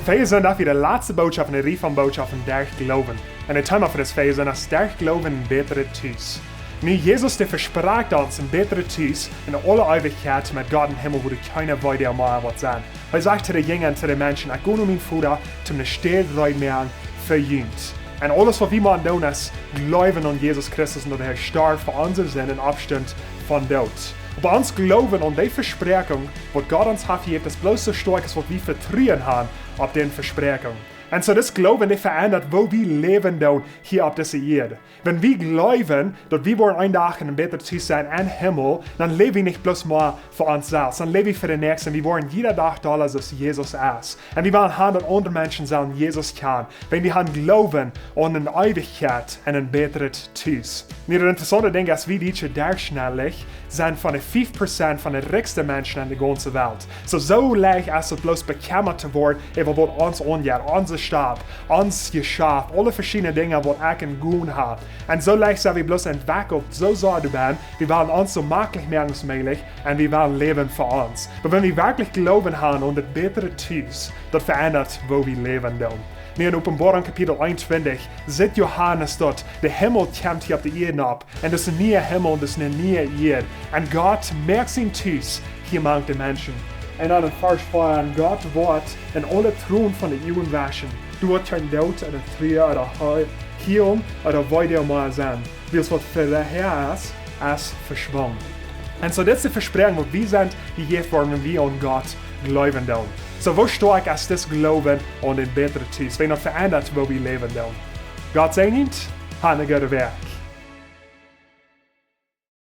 Wij zijn dat weer de laatste boodschap in de rij van boodschappen sterk geloven. En het thema voor deze zijn dat sterk geloven in betere thuis. Nu, Jezus die verspraakt ons een betere thuis in alle eeuwigheid met God in Himmel, wo de keine weide meer wordt zijn. Hij zegt te de jingen en te de mensen, ik ga nu mijn Vader zum de sterrenrijk maken voor jullie. En alles wat we moeten doen is geloven aan Jezus Christus en dat hij starb voor onze zin in afstand van dood. Op ons geloven aan die verspreking, wat God ons heeft gegeven, is bloos zo sterk als wat we vertrouwen hebben op die verspreking. En so das Glauben, die verändert, wo wir leben doen hier auf dieser Erde. Wenn wir glauben, dass wir wollen ein Tag in ein besser zu sein im Himmel, dann leben wir nicht bloß mal für uns selbst, dann leben wir für den Nächsten. Wir wollen jeder Tag da, dass Jesus ist. Und wir wollen haben, dass andere Menschen sollen Jesus kennen. Wenn wir haben Glauben an eine Ewigkeit und ein besseres Thuis. Und das interessante Ding ist, wie diese durchschnittlich sind von den 5% von den reichsten Menschen in der ganzen Welt. So leicht ist es bloß bekämmert zu werden, über was uns angeht, unser Stab, uns Geschäft, alle verschiedenen Dinge, die ich in Gun habe. Und so leicht sind wir bloß entwickelt, so du bist, wir wollen uns so möglich mehr als möglich und wir wollen leben für uns. Aber wenn wir wirklich Glauben haben und das bessere Thuis, das verändert, wo wir leben tun. Nu in Openbaring Kapitel 21 zit Johannes dort. Der Himmel kommt hier auf die Erde ab. Und das ist ein neuer Himmel und das ist eine neue Erde. Und Gott merkt sein Thuis hier among die Menschen. Und dann in Vers 4, und Gott wird in alle Thron von den Eeuwen waschen. Du wirst kein Tod oder Trier oder Heilung oder weiter mehr sein. Wie es was für der Herr ist verschwunden. Und so das ist die Versprechung, wo wir sind, gegeben worden, wenn wir an Gott glauben tun. So wo stark ist das Glauben an den besseren Thuis, wenn er verändert, wo wir leben tun. Gott sei nicht, eine gute Weg.